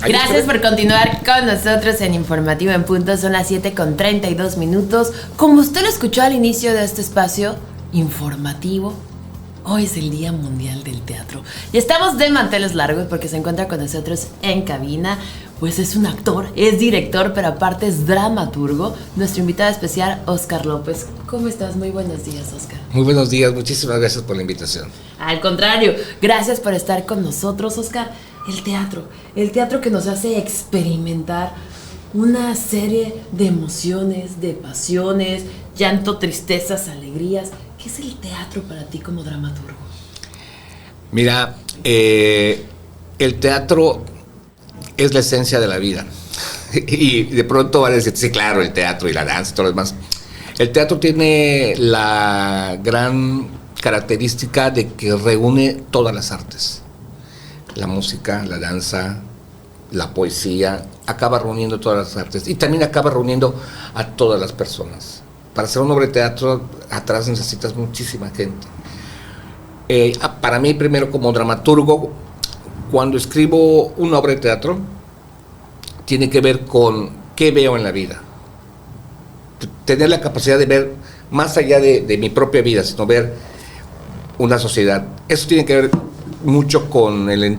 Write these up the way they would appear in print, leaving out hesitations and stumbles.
Gracias por continuar con nosotros en Informativo en Punto. Son las 7:32. Como usted lo escuchó al inicio de este espacio informativo, hoy es el Día Mundial del Teatro. Y estamos de manteles largos porque se encuentra con nosotros en cabina. Pues es un actor, es director, pero aparte es dramaturgo. Nuestro invitado especial, Óscar López. ¿Cómo estás? Muy buenos días, Óscar. Muy buenos días, muchísimas gracias por la invitación. Al contrario, gracias por estar con nosotros, Óscar. El teatro que nos hace experimentar una serie de emociones, de pasiones, llanto, tristezas, alegrías. ¿Qué es el teatro para ti como dramaturgo? Mira, el teatro es la esencia de la vida. Y de pronto van a decir, sí, claro, el teatro y la danza y todo lo demás. El teatro tiene la gran característica de que reúne todas las artes. La música, la danza, la poesía, acaba reuniendo todas las artes y también acaba reuniendo a todas las personas. Para hacer una obra de teatro, atrás necesitas muchísima gente. Para mí, primero como dramaturgo, cuando escribo una obra de teatro, tiene que ver con qué veo en la vida. Tener la capacidad de ver más allá de mi propia vida, sino ver una sociedad. Eso tiene que ver mucho con el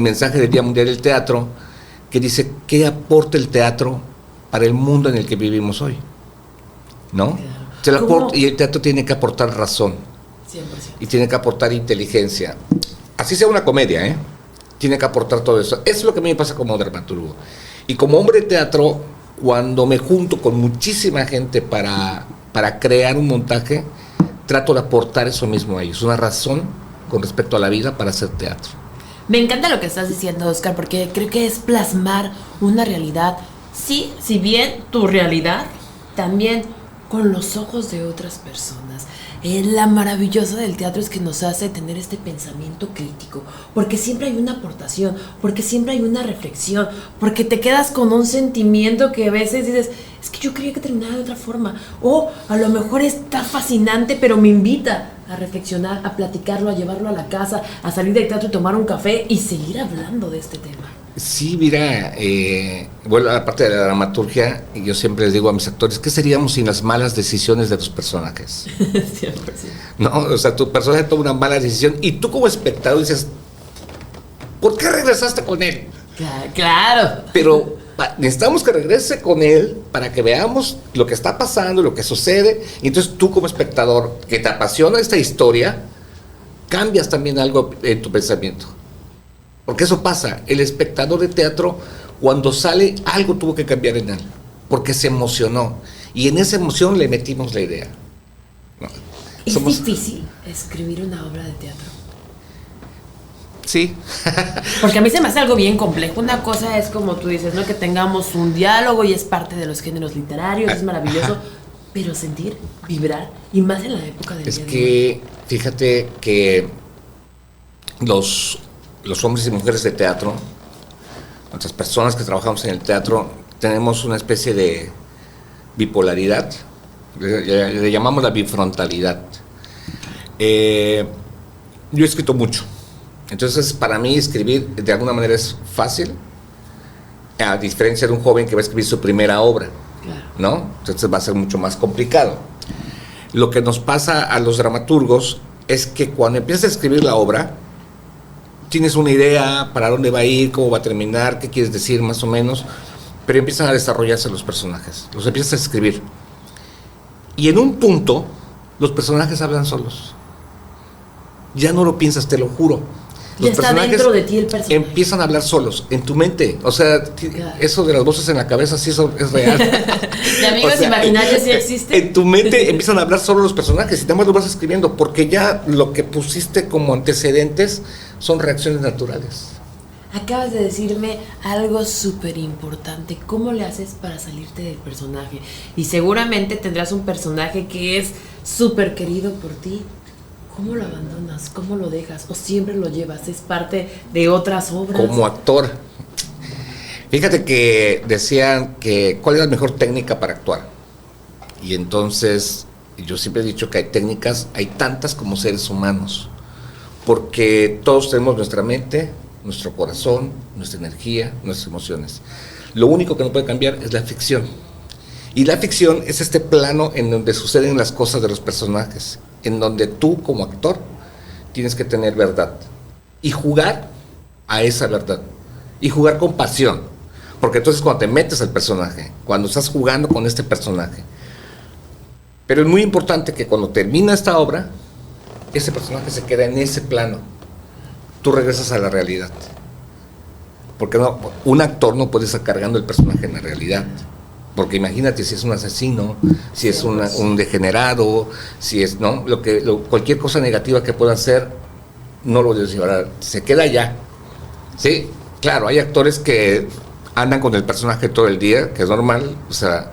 mensaje del Día Mundial del Teatro, que dice, ¿qué aporta el teatro para el mundo en el que vivimos hoy? ¿No? Claro. Y el teatro tiene que aportar razón. 100%. Y tiene que aportar inteligencia. Así sea una comedia, tiene que aportar todo eso. Eso es lo que a mí me pasa como dramaturgo. Y como hombre de teatro, cuando me junto con muchísima gente para crear un montaje, trato de aportar eso mismo a ellos, una razón con respecto a la vida para hacer teatro. Me encanta lo que estás diciendo, Óscar, porque creo que es plasmar una realidad. Sí, si bien tu realidad, también con los ojos de otras personas. La maravillosa del teatro es que nos hace tener este pensamiento crítico, porque siempre hay una aportación, porque siempre hay una reflexión, porque te quedas con un sentimiento que a veces dices, es que yo creía que terminaba de otra forma, o a lo mejor está fascinante, pero me invita a reflexionar, a platicarlo, a llevarlo a la casa, a salir del teatro y tomar un café y seguir hablando de este tema. Sí, mira, bueno, aparte de la dramaturgia, yo siempre les digo a mis actores, ¿qué seríamos sin las malas decisiones de los personajes? 100%. ¿No? O sea, tu personaje toma una mala decisión y tú como espectador dices, ¿por qué regresaste con él? Claro. Pero necesitamos que regrese con él para que veamos lo que está pasando, lo que sucede, y entonces tú como espectador, que te apasiona esta historia, cambias también algo en tu pensamiento. Porque eso pasa, el espectador de teatro cuando sale algo tuvo que cambiar en él, porque se emocionó y en esa emoción le metimos la idea. ¿No? ¿Es difícil escribir una obra de teatro? Sí. Porque a mí se me hace algo bien complejo. Una cosa es como tú dices, ¿no? Que tengamos un diálogo y es parte de los géneros literarios, es maravilloso, pero sentir, vibrar, y más en la época del día de hoy. Es que, fíjate que los hombres y mujeres de teatro, nuestras personas que trabajamos en el teatro, tenemos una especie de bipolaridad, le llamamos la bifrontalidad. Yo he escrito mucho, entonces para mí escribir de alguna manera es fácil, a diferencia de un joven que va a escribir su primera obra, ¿no? Entonces va a ser mucho más complicado. Lo que nos pasa a los dramaturgos es que cuando empiezas a escribir la obra, tienes una idea para dónde va a ir, cómo va a terminar, qué quieres decir más o menos, pero empiezan a desarrollarse los personajes, los empiezas a escribir. Y en un punto, los personajes hablan solos. Ya no lo piensas, te lo juro. Los ya está dentro de ti el personaje. Empiezan a hablar solos, en tu mente. O sea, eso de las voces en la cabeza sí es real. ¿De amigos imaginarios sí existe? En tu mente empiezan a hablar solo los personajes y nada más lo vas escribiendo, porque ya lo que pusiste como antecedentes son reacciones naturales. Acabas de decirme algo súper importante. ¿Cómo le haces para salirte del personaje? Y seguramente tendrás un personaje que es súper querido por ti. ¿Cómo lo abandonas? ¿Cómo lo dejas? ¿O siempre lo llevas? ¿Es parte de otras obras? Como actor. Fíjate que decían que cuál es la mejor técnica para actuar. Y entonces yo siempre he dicho que hay técnicas, hay tantas como seres humanos. Porque todos tenemos nuestra mente, nuestro corazón, nuestra energía, nuestras emociones. Lo único que no puede cambiar es la ficción. Y la ficción es este plano en donde suceden las cosas de los personajes, en donde tú como actor tienes que tener verdad y jugar a esa verdad y jugar con pasión, porque entonces cuando te metes al personaje, cuando estás jugando con este personaje, pero es muy importante que cuando termina esta obra, ese personaje se queda en ese plano, tú regresas a la realidad, porque no, un actor no puede estar cargando el personaje en la realidad. Porque imagínate si es un asesino, si es un degenerado, si es, ¿no? Cualquier cosa negativa que pueda hacer, no lo debes llevar, se queda allá. Sí, claro, hay actores que andan con el personaje todo el día, que es normal, o sea,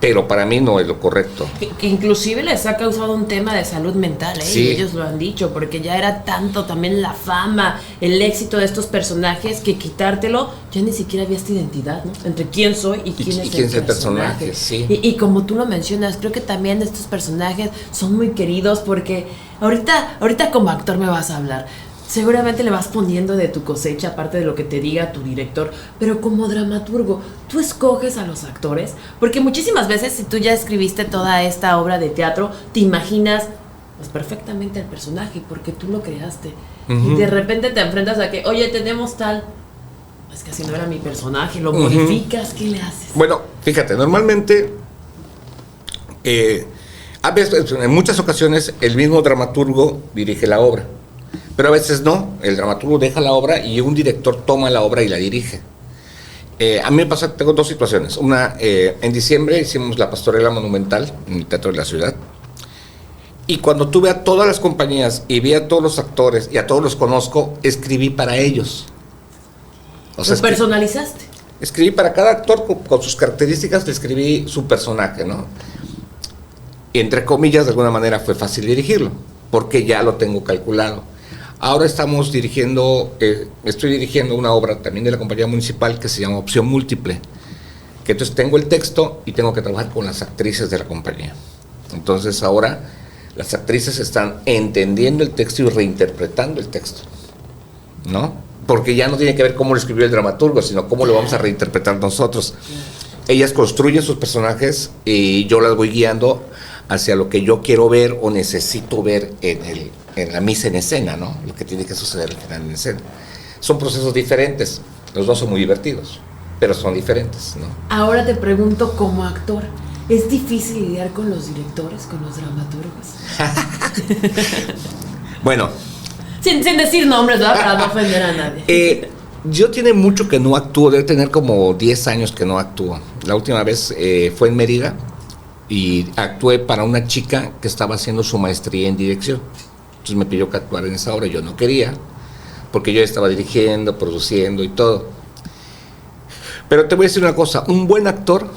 pero para mí no es lo correcto. Que inclusive les ha causado un tema de salud mental, ¿eh? Sí. Y ellos lo han dicho, porque ya era tanto también la fama, el éxito de estos personajes, que quitártelo, ya ni siquiera había esta identidad, ¿no? Entre quién soy y quién es el personaje. Sí. Y como tú lo mencionas, creo que también estos personajes son muy queridos, porque ahorita como actor me vas a hablar. Seguramente le vas poniendo de tu cosecha, aparte de lo que te diga tu director, pero como dramaturgo, tú escoges a los actores, porque muchísimas veces si tú ya escribiste toda esta obra de teatro, te imaginas pues perfectamente al personaje, porque tú lo creaste, y de repente te enfrentas a que, oye, tenemos tal, es que así no era mi personaje, lo modificas, ¿qué le haces? Bueno, fíjate, normalmente, a veces, en muchas ocasiones, el mismo dramaturgo dirige la obra. Pero a veces no, el dramaturgo deja la obra y un director toma la obra y la dirige. A mí me pasa, tengo dos situaciones. Una, en diciembre hicimos la Pastorela Monumental en el Teatro de la Ciudad. Y cuando tuve a todas las compañías y vi a todos los actores y a todos los conozco, escribí para ellos. O sea, ¿lo personalizaste? Escribí para cada actor con sus características, le escribí su personaje, ¿no? Y entre comillas, de alguna manera fue fácil dirigirlo, porque ya lo tengo calculado. Ahora estoy dirigiendo una obra también de la compañía municipal que se llama Opción Múltiple, que entonces tengo el texto y tengo que trabajar con las actrices de la compañía. Entonces ahora las actrices están entendiendo el texto y reinterpretando el texto, ¿no? Porque ya no tiene que ver cómo lo escribió el dramaturgo, sino cómo lo vamos a reinterpretar nosotros. Ellas construyen sus personajes y yo las voy guiando hacia lo que yo quiero ver o necesito ver en la misa en escena, ¿no? Lo que tiene que suceder al final en escena. Son procesos diferentes, los dos son muy divertidos, pero son diferentes, ¿no? Ahora te pregunto, como actor, ¿es difícil lidiar con los directores, con los dramaturgos? Bueno. Sin decir nombres, ¿verdad? Para no ofender a nadie. Yo tiene mucho que no actúo, debe tener como 10 años que no actúo. La última vez fue en Mérida y actué para una chica que estaba haciendo su maestría en dirección. Entonces me pidió que actuara en esa obra, yo no quería, porque yo estaba dirigiendo, produciendo y todo. Pero te voy a decir una cosa, un buen actor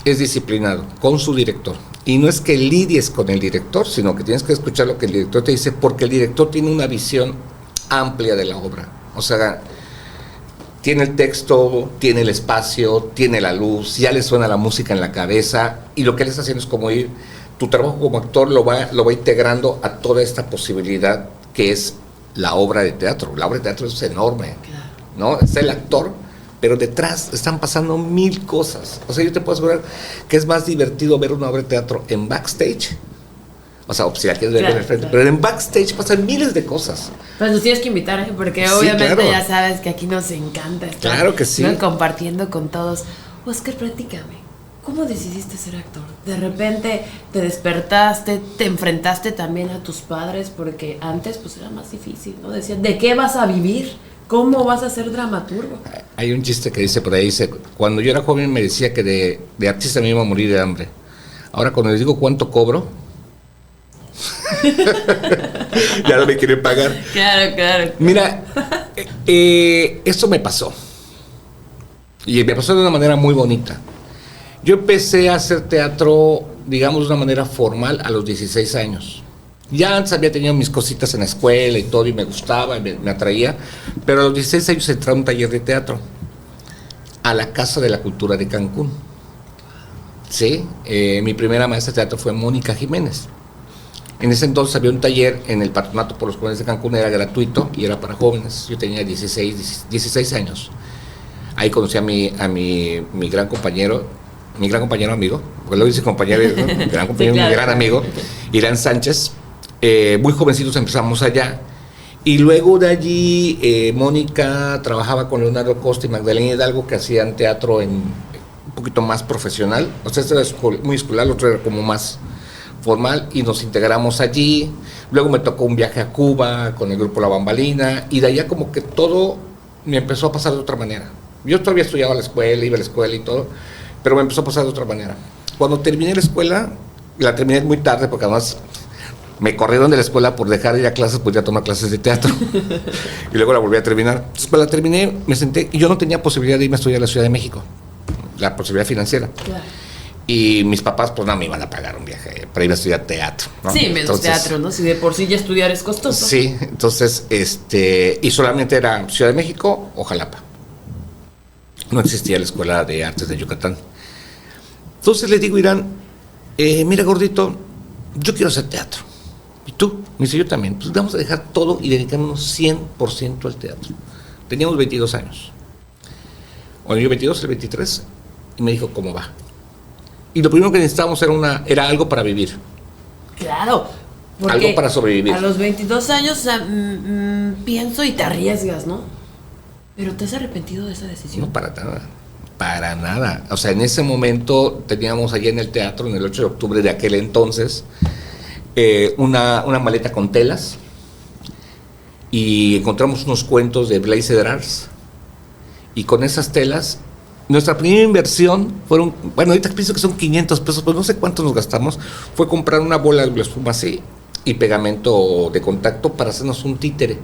es disciplinado con su director. Y no es que lidies con el director, sino que tienes que escuchar lo que el director te dice, porque el director tiene una visión amplia de la obra. O sea, tiene el texto, tiene el espacio, tiene la luz, ya le suena la música en la cabeza, y lo que él está haciendo es como ir, tu trabajo como actor lo va integrando a toda esta posibilidad que es la obra de teatro. La obra de teatro es enorme, ¿no? Es el actor, pero detrás están pasando 1000 cosas. O sea, yo te puedo asegurar que es más divertido ver una obra de teatro en backstage. O sea, si la quieres ver en frente, pero en backstage pasan miles de cosas. Pues nos tienes que invitar, ¿eh? Porque sí, obviamente claro. Ya sabes que aquí nos encanta estar, claro que sí, ¿no? Compartiendo con todos. Oscar, platícame, ¿cómo decidiste ser actor? De repente te despertaste, te enfrentaste también a tus padres, porque antes pues era más difícil, ¿no? Decían, ¿de qué vas a vivir? ¿Cómo vas a ser dramaturgo? Hay un chiste que dice por ahí, dice, cuando yo era joven me decía que de artista me iba a morir de hambre. Ahora cuando les digo cuánto cobro, ya no me quieren pagar. Claro. Mira, esto me pasó. Y me pasó de una manera muy bonita. Yo empecé a hacer teatro, digamos, de una manera formal a los 16 años. Ya antes había tenido mis cositas en la escuela y todo, y me gustaba, me atraía. Pero a los 16 años entré a un taller de teatro a la Casa de la Cultura de Cancún. Sí, mi primera maestra de teatro fue Mónica Jiménez. En ese entonces había un taller en el Patronato por los Jóvenes de Cancún, era gratuito y era para jóvenes. Yo tenía 16 años. Ahí conocí a mi gran compañero amigo, porque luego dice compañero, ¿no? Mi gran compañero, sí, claro, mi gran amigo, Irán Sánchez. Muy jovencitos empezamos allá. Y luego de allí, Mónica trabajaba con Leonardo Costa y Magdalena Hidalgo, que hacían teatro un poquito más profesional. O sea, este era muy escolar, el otro era como más formal, y nos integramos allí. Luego me tocó un viaje a Cuba con el grupo La Bambalina, y de allá como que todo me empezó a pasar de otra manera. Yo todavía estudiaba la escuela, iba a la escuela y todo, pero me empezó a pasar de otra manera. Cuando terminé la escuela, la terminé muy tarde, porque además me corrieron de la escuela por dejar ya clases, pues ya tomar clases de teatro. Y luego la volví a terminar. Entonces, cuando la terminé, me senté, y yo no tenía posibilidad de irme a estudiar a la Ciudad de México, la posibilidad financiera. Claro. Y mis papás, pues no me iban a pagar un viaje para ir a estudiar teatro, ¿no? Sí, menos entonces, teatro, ¿no? Si de por sí ya estudiar es costoso. Sí, entonces, y solamente era Ciudad de México o Jalapa. No existía la Escuela de Artes de Yucatán. Entonces le digo a Irán, mira, gordito, yo quiero hacer teatro. ¿Y tú? Me dice, yo también. Pues vamos a dejar todo y dedicarnos 100% al teatro. Teníamos 22 años. Bueno, yo 22, él 23, y me dijo, ¿cómo va? Y lo primero que necesitábamos era algo para vivir. Claro. Algo para sobrevivir. A los 22 años, o sea, pienso y te arriesgas, ¿no? ¿Pero te has arrepentido de esa decisión? No, para nada. Para nada. O sea, en ese momento teníamos allí en el teatro, en el 8 de octubre de aquel entonces, una maleta con telas, y encontramos unos cuentos de Blaise Derars, y con esas telas, nuestra primera inversión fueron, bueno, ahorita pienso que son 500 pesos, pero no sé cuánto nos gastamos, fue comprar una bola de espuma así y pegamento de contacto para hacernos un títere.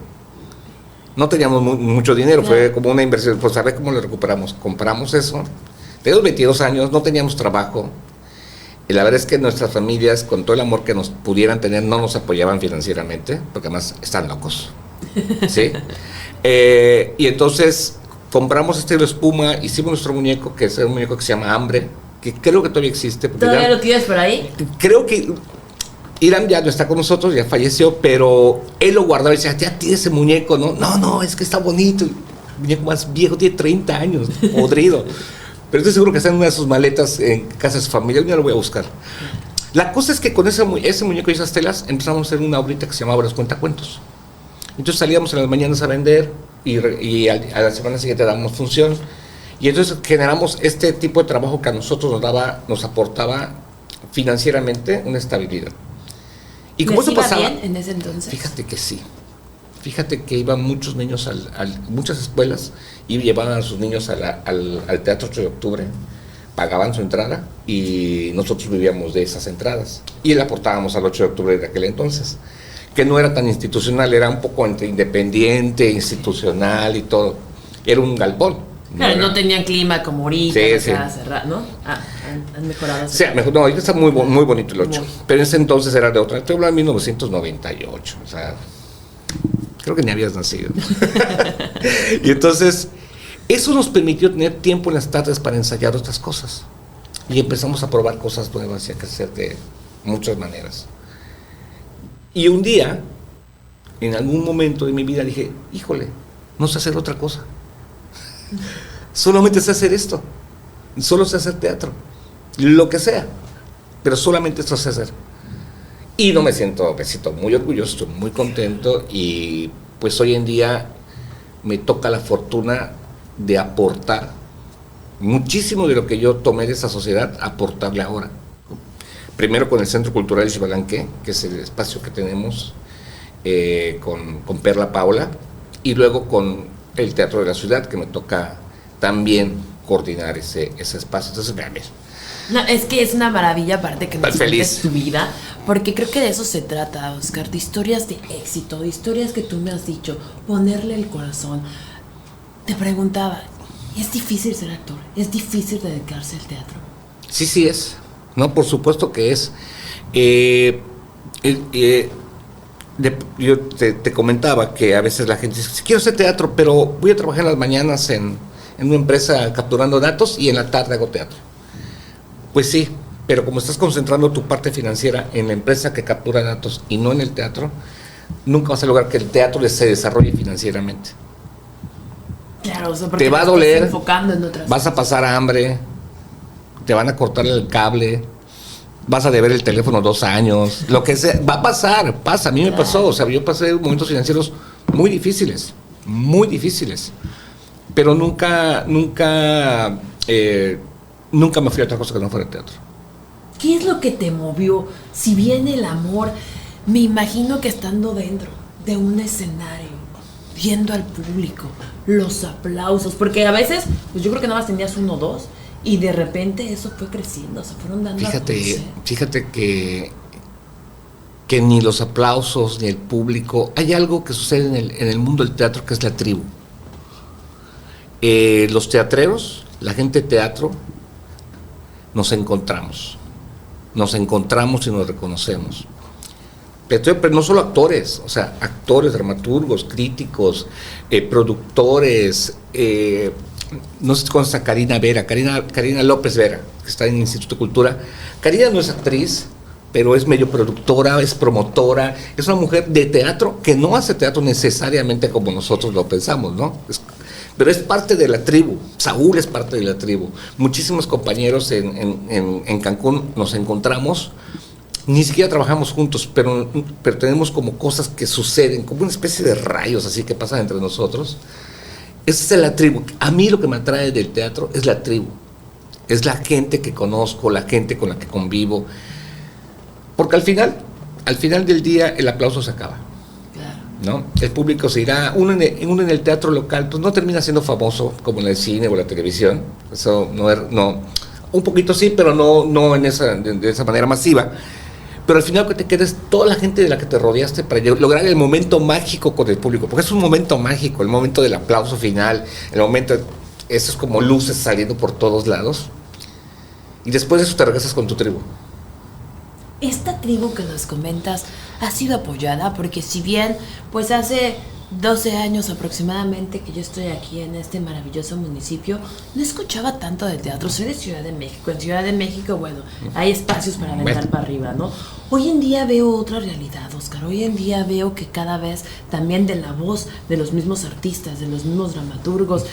No teníamos mucho dinero, fue como una inversión, pues a ver cómo lo recuperamos. Compramos eso, teníamos 22 años, no teníamos trabajo, y la verdad es que nuestras familias, con todo el amor que nos pudieran tener, no nos apoyaban financieramente, porque además están locos, ¿sí? Y entonces compramos estilo espuma, hicimos nuestro muñeco, que es un muñeco que se llama Hambre, que creo que todavía existe. ¿Todavía lo tienes por ahí? Creo que Irán ya no está con nosotros, ya falleció, pero él lo guardaba y decía, ya tiene ese muñeco, ¿no? No, es que está bonito. El muñeco más viejo, tiene 30 años, podrido. Pero estoy seguro que está en una de sus maletas en casa de su familia, ya lo voy a buscar. La cosa es que con ese muñeco y esas telas empezamos a hacer una obrita que se llamaba Los Cuentacuentos. Entonces salíamos en las mañanas a vender y a la semana siguiente dábamos función. Y entonces generamos este tipo de trabajo que a nosotros nos aportaba financieramente una estabilidad. ¿Y cómo se pasaba? ¿Bien en ese entonces? Fíjate que sí. Fíjate que iban muchos niños muchas escuelas y llevaban a sus niños al Teatro 8 de Octubre, pagaban su entrada y nosotros vivíamos de esas entradas. Y le aportábamos al 8 de Octubre de aquel entonces, que no era tan institucional, era un poco entre independiente, institucional y todo. Era un galpón. Claro, no tenían clima como ahorita, sí. Cerrado, ¿no? Han mejorado. Sí, mejor, no, ahorita está muy bonito el 8, pero en ese entonces era de otra. Estoy hablando de 1998, o sea, creo que ni habías nacido. Y entonces, eso nos permitió tener tiempo en las tardes para ensayar otras cosas. Y empezamos a probar cosas nuevas y a crecer de muchas maneras. Y un día, en algún momento de mi vida, dije, híjole, no sé hacer otra cosa. Solamente sé hacer esto. Solo sé hacer teatro. Lo que sea. Pero solamente esto sé hacer. Y me siento muy orgulloso, estoy muy contento. Y pues hoy en día me toca la fortuna de aportar muchísimo de lo que yo tomé de esa sociedad, aportarle ahora. Primero con el Centro Cultural Xbalanque, que es el espacio que tenemos con Perla Paula, y luego con el Teatro de la Ciudad, que me toca también coordinar ese espacio. Entonces, vean. No, es que es una maravilla, aparte que nos cuentes tu vida, porque creo que de eso se trata, Oscar, de historias de éxito, de historias que tú me has dicho, ponerle el corazón. Te preguntaba, ¿es difícil ser actor? ¿Es difícil dedicarse al teatro? Sí es. No, por supuesto que es. Yo te comentaba que a veces la gente dice, quiero hacer teatro, pero voy a trabajar en las mañanas en una empresa capturando datos y en la tarde hago teatro. Pues sí, pero como estás concentrando tu parte financiera en la empresa que captura datos y no en el teatro, nunca vas a lograr que el teatro se desarrolle financieramente. Claro, o sea, porque Te va a estás doler, enfocando en otras vas a cosas. pasar hambre, te van a cortar el cable, vas a deber el teléfono 2 años, lo que sea, va a pasar, pasa, a mí me pasó, o sea, yo pasé momentos financieros muy difíciles, pero nunca me fui a otra cosa que no fuera el teatro. ¿Qué es lo que te movió? Si bien el amor, me imagino que estando dentro de un escenario, viendo al público, los aplausos, porque a veces, pues yo creo que nada más tenías 1 o 2, y de repente eso fue creciendo, se fueron dando a conocer. Fíjate que ni los aplausos ni el público, hay algo que sucede en el mundo del teatro que es la tribu. Los teatreros, la gente de teatro, nos encontramos y nos reconocemos. Pero no solo actores, o sea, actores, dramaturgos, críticos, productores, no sé si conoces a Karina López Vera, que está en el Instituto de Cultura. Karina no es actriz, pero es medio productora, es promotora, es una mujer de teatro que no hace teatro necesariamente como nosotros lo pensamos, ¿no? Pero es parte de la tribu. Saúl es parte de la tribu. Muchísimos compañeros en Cancún nos encontramos, ni siquiera trabajamos juntos, pero tenemos como cosas que suceden, como una especie de rayos así que pasan entre nosotros. Esa es la tribu. A mí lo que me atrae del teatro es la tribu. Es la gente que conozco, la gente con la que convivo. Porque al final del día el aplauso se acaba. ¿No? El público se irá, uno en el teatro local pues no termina siendo famoso como en el cine o la televisión, eso no, un poquito sí, pero no de esa manera masiva, pero al final que te quedes toda la gente de la que te rodeaste para lograr el momento mágico con el público, porque es un momento mágico, el momento del aplauso final, el momento, eso es como luces saliendo por todos lados, y después de eso te regresas con tu tribu. Esta tribu que nos comentas ha sido apoyada porque si bien pues hace 12 años aproximadamente que yo estoy aquí en este maravilloso municipio, no escuchaba tanto de teatro. Soy de Ciudad de México. En Ciudad de México, bueno, hay espacios para aventar para arriba, ¿no? Hoy en día veo otra realidad, Oscar. Hoy en día veo que cada vez también de la voz de los mismos artistas, de los mismos dramaturgos,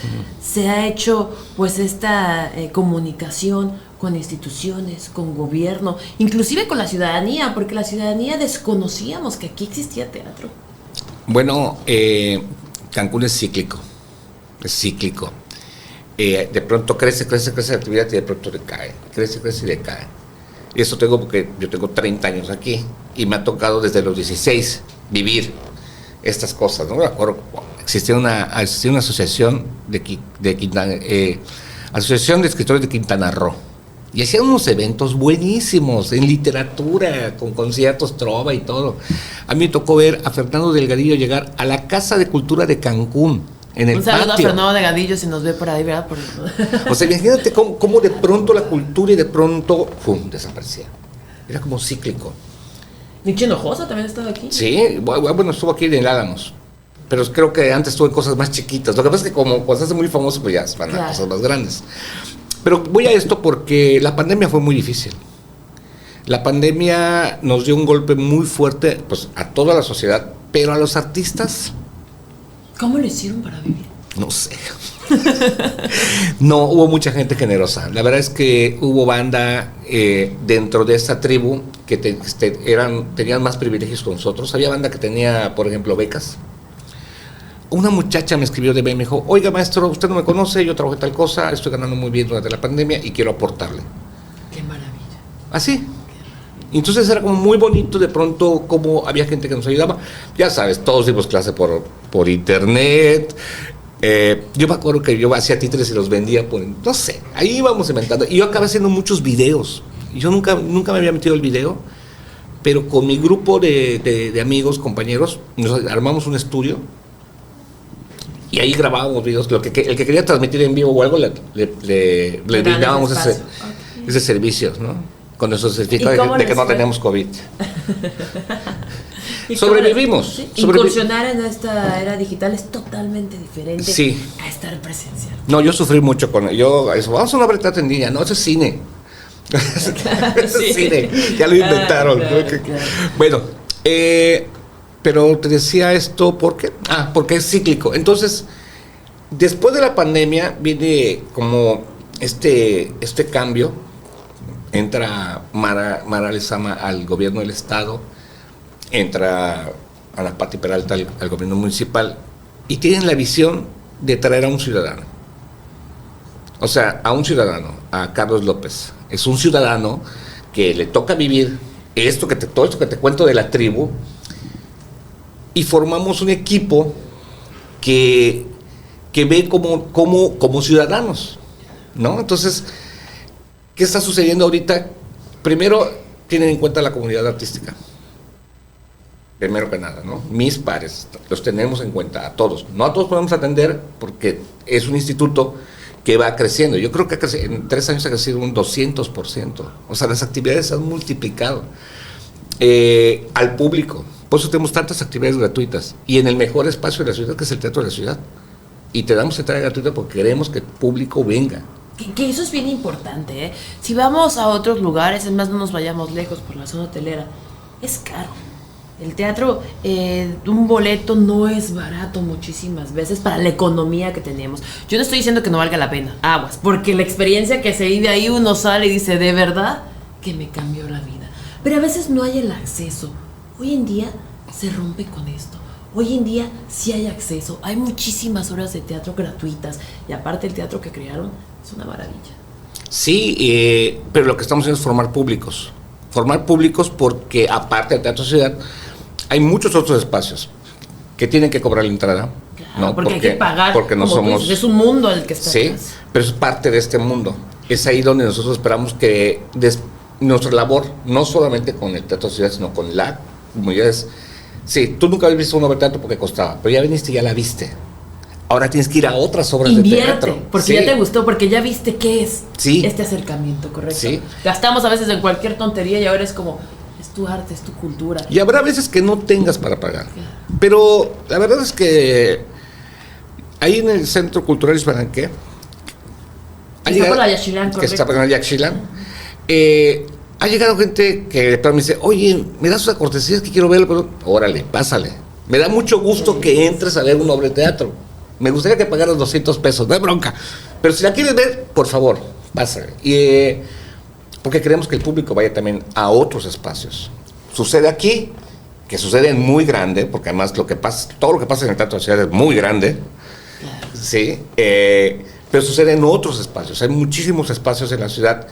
se ha hecho pues esta comunicación con instituciones, con gobierno, inclusive con la ciudadanía, porque la ciudadanía desconocíamos que aquí existía teatro. Bueno, Cancún es cíclico. De pronto crece la actividad y de pronto decae. Crece y decae. Y eso tengo porque yo tengo 30 años aquí y me ha tocado desde los 16 vivir estas cosas. No me acuerdo, existía una asociación Asociación de Escritores de Quintana Roo. Y hacían unos eventos buenísimos en literatura, con conciertos, trova y todo. A mí me tocó ver a Fernando Delgadillo llegar a la Casa de Cultura de Cancún, en el patio. Un saludo a Fernando Delgadillo si nos ve por ahí, ¿verdad? O sea, imagínate cómo de pronto la cultura y de pronto, ¡pum!, desaparecía. Era como cíclico. Nietzsche Hinojosa también estaba aquí. Sí, bueno, estuvo aquí en el Álamos. Pero creo que antes estuvo en cosas más chiquitas. Lo que pasa es que como cuando se hace muy famoso, pues ya van a cosas más grandes. Pero voy a esto porque la pandemia fue muy difícil. La pandemia nos dio un golpe muy fuerte pues, a toda la sociedad, pero a los artistas... ¿Cómo lo hicieron para vivir? No sé. No, hubo mucha gente generosa. La verdad es que hubo banda dentro de esta tribu que tenían más privilegios que nosotros. Había banda que tenía, por ejemplo, becas. Una muchacha me escribió de mí y me dijo, oiga maestro, usted no me conoce, yo trabajo en tal cosa, estoy ganando muy bien durante la pandemia y quiero aportarle. ¡Qué maravilla! Así. Entonces era como muy bonito de pronto como había gente que nos ayudaba. Ya sabes, todos dimos clase por internet. Yo me acuerdo que yo hacía títeres y los vendía por, no sé, ahí íbamos inventando. Y yo acabé haciendo muchos videos. Y yo nunca me había metido el video, pero con mi grupo de amigos, compañeros, nos armamos un estudio. Y ahí grabábamos videos. El que quería transmitir en vivo o algo, le brindábamos ese servicio, ¿no? Con eso certificado de que no teníamos COVID. Sobrevivimos. ¿Sí? Incursionar en esta era digital es totalmente diferente a estar presencial. No, yo sufrí mucho con eso. Vamos a una obra de teatro en línea. No, eso es cine. Sí. Cine, ya lo inventaron. Claro, ¿No? claro. Bueno, pero te decía esto, ¿por qué? Porque es cíclico. Entonces, después de la pandemia viene como este cambio. Entra Mara Lezama al gobierno del estado, entra Ana Pati Peralta al gobierno municipal, y tienen la visión de traer a un ciudadano. O sea, a un ciudadano, a Carlos López. Es un ciudadano que le toca vivir todo esto que te cuento de la tribu, y formamos un equipo que ve como ciudadanos, ¿no? Entonces, ¿qué está sucediendo ahorita? Primero, tienen en cuenta la comunidad artística. Primero que nada, ¿no? Mis pares, los tenemos en cuenta, a todos. No a todos podemos atender porque es un instituto que va creciendo. Yo creo que en 3 años ha crecido un 200%. O sea, las actividades se han multiplicado. Al público. Por eso tenemos tantas actividades gratuitas. Y en el mejor espacio de la ciudad, que es el Teatro de la Ciudad. Y te damos entrada gratuita porque queremos que el público venga. Que eso es bien importante, ¿eh? Si vamos a otros lugares, es más, no nos vayamos lejos por la zona hotelera, es caro. El teatro, un boleto no es barato muchísimas veces para la economía que tenemos. Yo no estoy diciendo que no valga la pena, aguas, porque la experiencia que se vive ahí, uno sale y dice, de verdad que me cambió la vida. Pero a veces no hay el acceso. Hoy en día se rompe con esto. Hoy en día sí hay acceso, hay muchísimas horas de teatro gratuitas, y aparte el teatro que crearon es una maravilla. Sí, pero lo que estamos haciendo es formar públicos. Formar públicos porque aparte del Teatro Ciudad hay muchos otros espacios que tienen que cobrar la entrada. Claro, ¿no? porque hay que pagar, porque no somos, dices, es un mundo el que está sí, atrás. pero es parte de este mundo. Es ahí donde nosotros esperamos que nuestra labor, no solamente con el Teatro Ciudad, sino con la comunidad, sí, tú nunca habías visto una obra de teatro porque costaba, pero ya viniste y ya la viste. Ahora tienes que ir a otras obras de teatro. Porque sí. ya te gustó, porque ya viste qué es sí. este acercamiento, ¿correcto? Sí. Gastamos a veces en cualquier tontería y ahora es como, es tu arte, es tu cultura. Y habrá veces que no tengas para pagar. Claro. Pero la verdad es que ahí en el Centro Cultural Isbaranque, está por la Yaxchilán, correcto. Que está por la Yaxchilán, ha llegado gente que me dice, oye, me das una cortesía, es que quiero verlo, pero órale, pásale. Me da mucho gusto que entres a ver una obra de teatro. Me gustaría que pagaras 200 pesos, no hay bronca. Pero si la quieres ver, por favor, pásale. Porque queremos que el público vaya también a otros espacios. Sucede aquí, que sucede en muy grande, porque además todo lo que pasa en el Teatro de la Ciudad es muy grande. Claro. Sí, pero sucede en otros espacios. Hay muchísimos espacios en la ciudad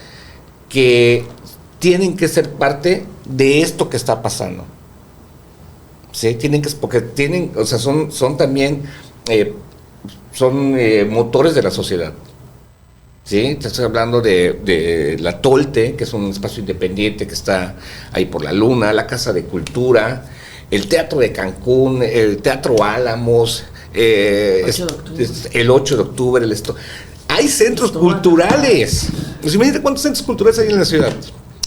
que tienen que ser parte de esto que está pasando. Sí, porque tienen, o sea, son también motores de la sociedad. Sí, te estoy hablando de la Tolte, que es un espacio independiente que está ahí por la Luna, la Casa de Cultura, el Teatro de Cancún, el Teatro Álamos, el 8 de octubre, hay centros culturales. Pues imagínate cuántos centros culturales hay en la ciudad.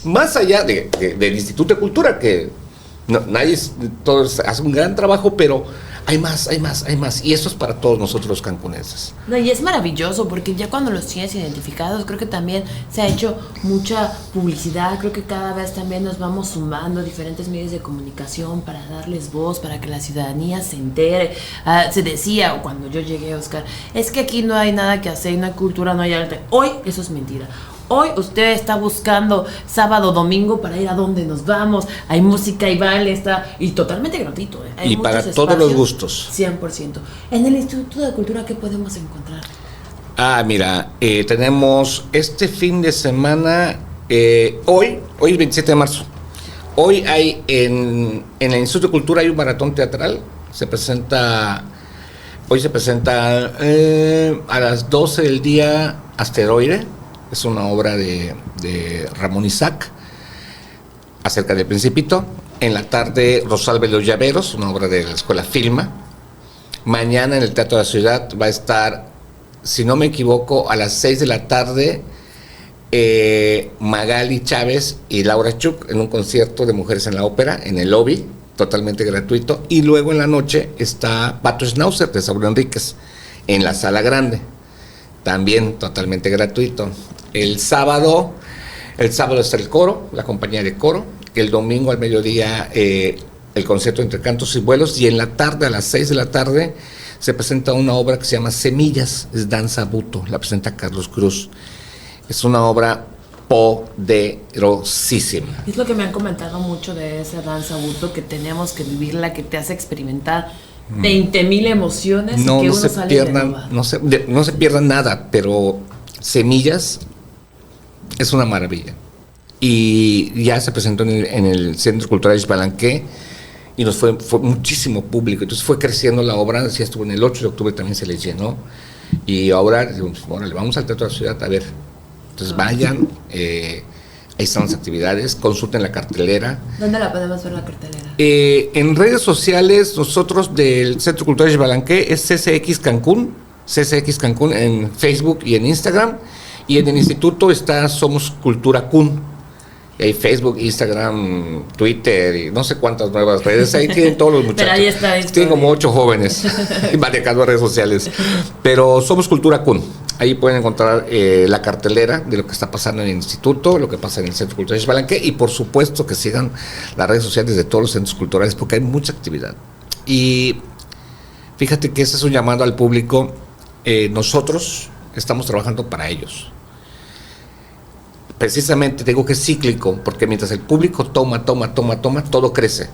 Más allá del Instituto de Cultura, que todos hacen un gran trabajo, pero hay más. Y eso es para todos nosotros los cancunenses. No, y es maravilloso porque ya cuando los tienes identificados, creo que también se ha hecho mucha publicidad. Creo que cada vez también nos vamos sumando diferentes medios de comunicación para darles voz, para que la ciudadanía se entere. Se decía cuando yo llegué, Oscar, es que aquí no hay nada que hacer, no hay cultura, no hay arte. Hoy eso es mentira. Hoy usted está buscando sábado, domingo para ir a donde nos vamos. Hay música y baile, y totalmente gratuito. Hay y para todos los gustos. 100%. En el Instituto de Cultura, ¿qué podemos encontrar? Mira, tenemos este fin de semana, hoy es 27 de marzo. Hoy hay en el Instituto de Cultura hay un maratón teatral. Hoy se presenta a las 12 del día Asteroide. Es una obra de Ramón Isaac acerca del Principito. En la tarde, Rosalba y los Llaveros, una obra de la Escuela Filma. Mañana en el Teatro de la Ciudad va a estar, si no me equivoco, a las 6 de la tarde, Magali Chávez y Laura Chuk en un concierto de Mujeres en la Ópera, en el lobby, totalmente gratuito. Y luego en la noche está Pato Schnauzer de Saúl Enríquez en la Sala Grande, también totalmente gratuito. El sábado El sábado está el coro, la compañía de coro. El domingo al mediodía el concierto entre cantos y vuelos. Y en la tarde, a las 6 de la tarde, se presenta una obra que se llama Semillas, es danza buto, la presenta Carlos Cruz. Es una obra poderosísima. Es lo que me han comentado mucho de esa danza buto, que tenemos que vivirla, que te hace experimentar 20,000 emociones No, y que no uno se sale pierdan, renovado. no se pierdan nada, pero Semillas es una maravilla. Y ya se presentó en el Centro Cultural Xbalanqué y nos fue muchísimo público. Entonces fue creciendo la obra, ya estuvo en el 8 de octubre, también se les llenó. Y ahora, le vamos al Teatro de la Ciudad a ver. Entonces vayan, ahí están las actividades, consulten la cartelera. ¿Dónde la podemos ver la cartelera? En redes sociales, nosotros del Centro Cultural Xbalanqué es CCX Cancún en Facebook y en Instagram. Y en el instituto está Somos Cultura Kun. Y hay Facebook, Instagram, Twitter y no sé cuántas nuevas redes. Ahí tienen todos los muchachos. Pero ahí está. Tienen como 8 jóvenes manejando redes sociales. Pero Somos Cultura Kun. Ahí pueden encontrar la cartelera de lo que está pasando en el instituto, lo que pasa en el Centro Cultural Xbalanqué y por supuesto que sigan las redes sociales de todos los centros culturales porque hay mucha actividad. Y fíjate que ese es un llamado al público. Nosotros estamos trabajando para ellos. Precisamente digo que es cíclico, porque mientras el público toma, todo crece.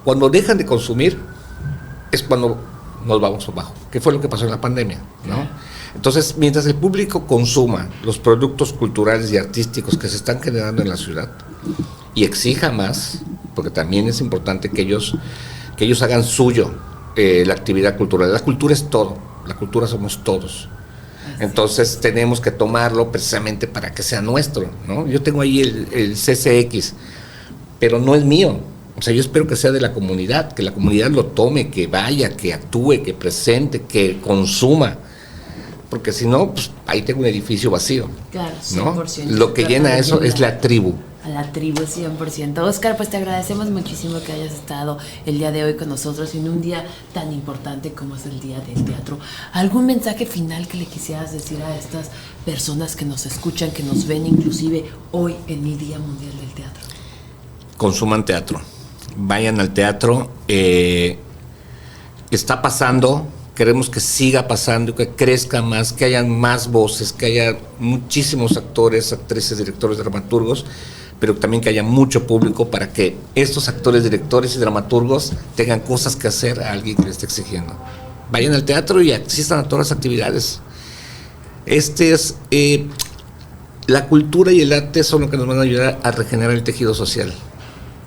Cuando dejan de consumir, es cuando nos vamos abajo, que fue lo que pasó en la pandemia, ¿no? Entonces, mientras el público consuma los productos culturales y artísticos que se están generando en la ciudad y exija más, porque también es importante que ellos hagan suyo la actividad cultural. La cultura es todo, la cultura somos todos. Entonces tenemos que tomarlo precisamente para que sea nuestro, ¿no? Yo tengo ahí el CCX, pero no es mío. O sea, yo espero que sea de la comunidad, que la comunidad lo tome, que vaya, que actúe, que presente, que consuma. Porque si no, pues ahí tengo un edificio vacío. Claro, 100%. ¿No? Lo que llena eso es la tribu. A la tribu, 100%. Óscar, pues te agradecemos muchísimo que hayas estado el día de hoy con nosotros en un día tan importante como es el Día del Teatro. ¿Algún mensaje final que le quisieras decir a estas personas que nos escuchan, que nos ven inclusive hoy en el Día Mundial del Teatro? Consuman teatro. Vayan al teatro. Está pasando. Queremos que siga pasando, que crezca más, que hayan más voces, que haya muchísimos actores, actrices, directores, dramaturgos, pero también que haya mucho público para que estos actores, directores y dramaturgos tengan cosas que hacer a alguien que les esté exigiendo. Vayan al teatro y asistan a todas las actividades. La cultura y el arte son lo que nos van a ayudar a regenerar el tejido social.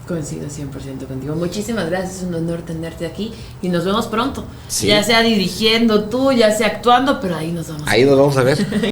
Coincido 100% contigo. Muchísimas gracias, es un honor tenerte aquí y nos vemos pronto. Sí. Ya sea dirigiendo tú, ya sea actuando, pero ahí nos vamos. Ahí nos vamos a ver.